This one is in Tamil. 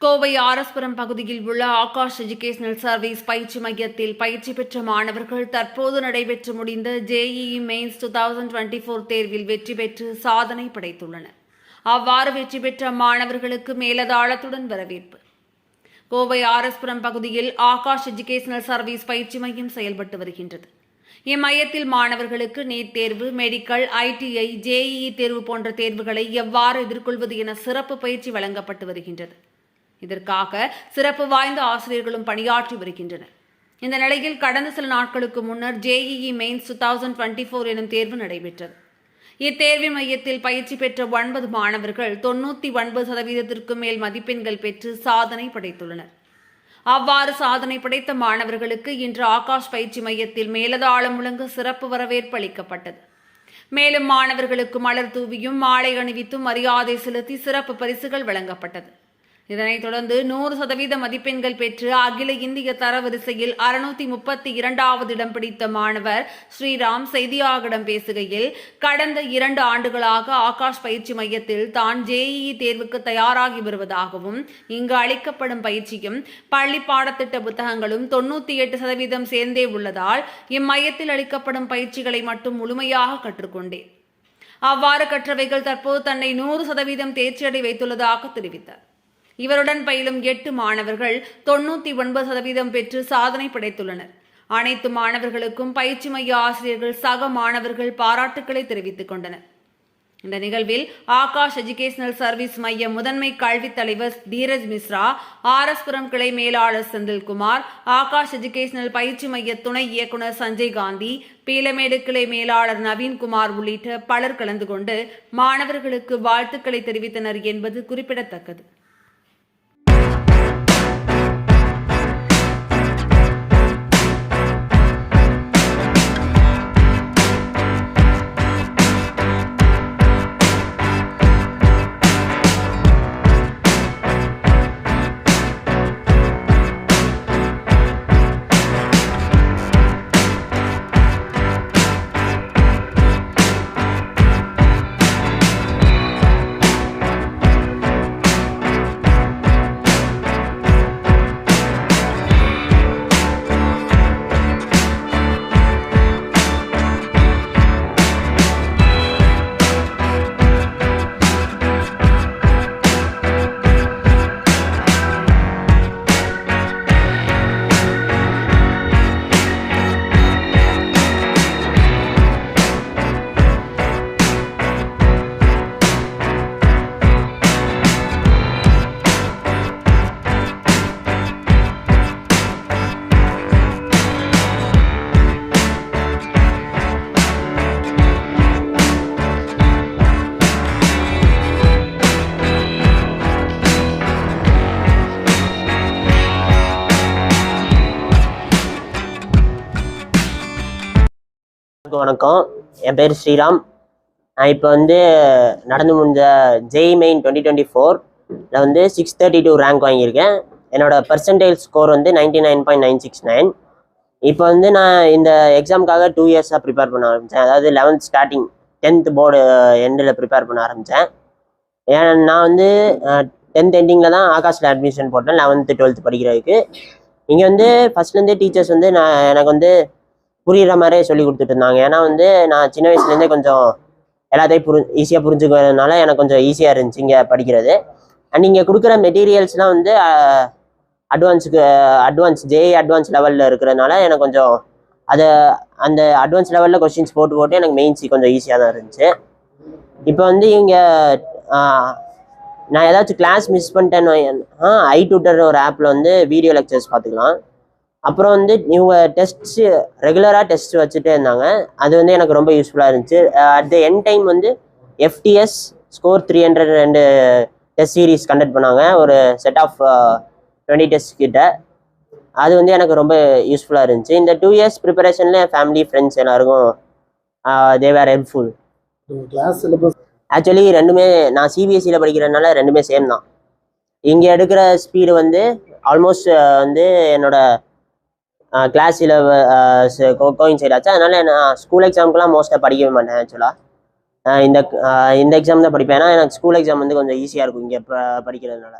கோவை ஆர்எஸ்புரம் பகுதியில் உள்ள ஆகாஷ் எஜுகேஷனல் சர்வீஸ் பயிற்சி மையத்தில் பயிற்சி பெற்ற மாணவர்கள் தற்போது நடைபெற்று முடிந்த ஜேஇஇ மெயின்ஸ் 2024 தேர்வில் வெற்றி பெற்று சாதனை படைத்துள்ளனர். அவ்வாறு வெற்றி பெற்ற மாணவர்களுக்கு மேலதாளத்துடன் வரவேற்பு. கோவை ஆர்எஸ்புரம் பகுதியில் ஆகாஷ் எஜுகேஷனல் சர்வீஸ் பயிற்சி மையம் செயல்பட்டு வருகின்றது. இம்மையத்தில் மாணவர்களுக்கு நீட் தேர்வு, மெடிக்கல், ஐடிஐ, ஜேஇஇ தேர்வு போன்ற தேர்வுகளை எவ்வாறு எதிர்கொள்வது என சிறப்பு பயிற்சி வழங்கப்பட்டு வருகின்றது. இதற்காக சிறப்பு வாய்ந்த ஆசிரியர்களும் பணியாற்றி வருகின்றனர். இந்த நிலையில் கடந்த சில நாட்களுக்கு முன்னர் ஜேஇஇ மெயின்ஸ் 2024 எனும் தேர்வு நடைபெற்றது. இத்தேர்வின் மையத்தில் பயிற்சி பெற்ற 9 மாணவர்கள் 99% மேல் மதிப்பெண்கள் பெற்று சாதனை படைத்துள்ளனர். அவ்வாறு சாதனை படைத்த மாணவர்களுக்கு இன்று ஆகாஷ் பயிற்சி மையத்தில் மேலதாளம் முழங்க சிறப்பு வரவேற்பு அளிக்கப்பட்டது. மேலும் மாணவர்களுக்கு மலர் தூவியும் மாலை அணிவித்தும் மரியாதை செலுத்தி சிறப்பு பரிசுகள் வழங்கப்பட்டது. இதனைத் தொடர்ந்து 100% மதிப்பெண்கள் பெற்று அகில இந்திய தரவரிசையில் 632வது இடம் பிடித்த மாணவர் ஸ்ரீராம் செய்தியாளர்களிடம் பேசுகையில், கடந்த 2 ஆண்டுகளாக ஆகாஷ் பயிற்சி மையத்தில் தான் ஜேஇஇ தேர்வுக்கு தயாராகி வருவதாகவும், இங்கு அளிக்கப்படும் பயிற்சியும் பள்ளி பாடத்திட்ட புத்தகங்களும் 98% சேர்ந்தே உள்ளதால் இம்மையத்தில் அளிக்கப்படும் பயிற்சிகளை மட்டும் முழுமையாக கற்றுக்கொண்டேன். அவ்வாறு கற்றவைகள் தற்போது தன்னை 100% தேர்ச்சியடை வைத்துள்ளதாக தெரிவித்தார். இவருடன் பயிலும் 8 மாணவர்கள் 99% பெற்று சாதனை படைத்துள்ளனர். அனைத்து மாணவர்களுக்கும் பயிற்சி மைய ஆசிரியர்கள், சக மாணவர்கள் பாராட்டுக்களை தெரிவித்துக் கொண்டனர். இந்த நிகழ்வில் ஆகாஷ் எஜுகேஷனல் சர்வீஸ் மைய முதன்மை கல்வித் தலைவர் தீரஜ் மிஸ்ரா, ஆர்எஸ்புரம் கிளை மேலாளர் செந்தில்குமார், ஆகாஷ் எஜுகேஷனல் பயிற்சி மைய துணை இயக்குநர் சஞ்சய் காந்தி, பீலமேடு கிளை மேலாளர் நவீன்குமார் உள்ளிட்ட பலர் கலந்து கொண்டு மாணவர்களுக்கு வாழ்த்துக்களை தெரிவித்தனர் என்பது குறிப்பிடத்தக்கது. வணக்கம், என் பேர் ஸ்ரீராம். நான் இப்போ நடந்து முடிஞ்ச ஜேஇ மெயின் 2024 வந்து 632 ரேங்க் வாங்கியிருக்கேன். என்னோட பர்சன்டேஜ் ஸ்கோர் 99.969. இப்போ நான் இந்த எக்ஸாமுக்காக 2 இயர்ஸாக ப்ரிப்பேர் பண்ண ஆரம்பித்தேன். அதாவது 11th ஸ்டார்டிங் 10th போர்டு எண்டில் ப்ரிப்பேர் பண்ண ஆரம்பித்தேன். நான் 10th எண்டிங்கில் தான் ஆகாஷில் அட்மிஷன் போட்டேன் 11th 12th படிக்கிறதுக்கு. இங்கே ஃபஸ்ட்லேருந்தே டீச்சர்ஸ் எனக்கு புரிகிற மாதிரியே சொல்லி கொடுத்துட்டு இருந்தாங்க. ஏன்னா நான் சின்ன வயசுலேருந்தே கொஞ்சம் எல்லாத்தையும் ஈஸியாக புரிஞ்சுக்கிறதுனால எனக்கு கொஞ்சம் ஈஸியாக இருந்துச்சு இங்கே படிக்கிறது. அண்ட் இங்கே கொடுக்குற மெட்டீரியல்ஸ்லாம் அட்வான்ஸ் ஜேஇ அட்வான்ஸ் லெவலில் இருக்கிறதுனால எனக்கு கொஞ்சம் அந்த அட்வான்ஸ் லெவலில் கொஸ்டின்ஸ் போட்டு எனக்கு மெயின்ஸ் கொஞ்சம் ஈஸியாக தான் இருந்துச்சு. இப்போ இங்கே நான் ஏதாச்சும் கிளாஸ் மிஸ் பண்ணிட்டேன்னு ஐடியூட்டர் ஒரு ஆப்பில் வீடியோ லெக்சர்ஸ் பார்த்துக்கலாம். அப்புறம் இவங்க ரெகுலராக டெஸ்ட் வச்சுட்டே இருந்தாங்க. அது எனக்கு ரொம்ப யூஸ்ஃபுல்லாக இருந்துச்சு. At the end time FTS score 302 test series conduct பண்ணாங்க, ஒரு செட் ஆஃப் 20 டெஸ்ட் கிட்ட. அது எனக்கு ரொம்ப யூஸ்ஃபுல்லாக இருந்துச்சு. இந்த 2 இயர்ஸ் ப்ரிப்பரேஷனில் என் ஃபேமிலி, ஃப்ரெண்ட்ஸ் எல்லாருக்கும் தே வேர் ஹெல்ப்ஃபுல். ஆக்சுவலி ரெண்டுமே நான் சிபிஎஸ்சியில் படிக்கிறதுனால ரெண்டுமே சேம் தான். இங்கே எடுக்கிற ஸ்பீடு ஆல்மோஸ்ட் என்னோட கிளாஸில் கோயின்சைட் ஆச்சு. அதனால நான் ஸ்கூல் எக்ஸாமுக்குலாம் மோஸ்ட்டாக படிக்கவே மாட்டேன். ஆக்சுவலாக இந்த எக்ஸாம் தான் படிப்பேன். ஏன்னா எனக்கு ஸ்கூல் எக்ஸாம் கொஞ்சம் ஈஸியாக இருக்கும் இங்கே படிக்கிறதுனால.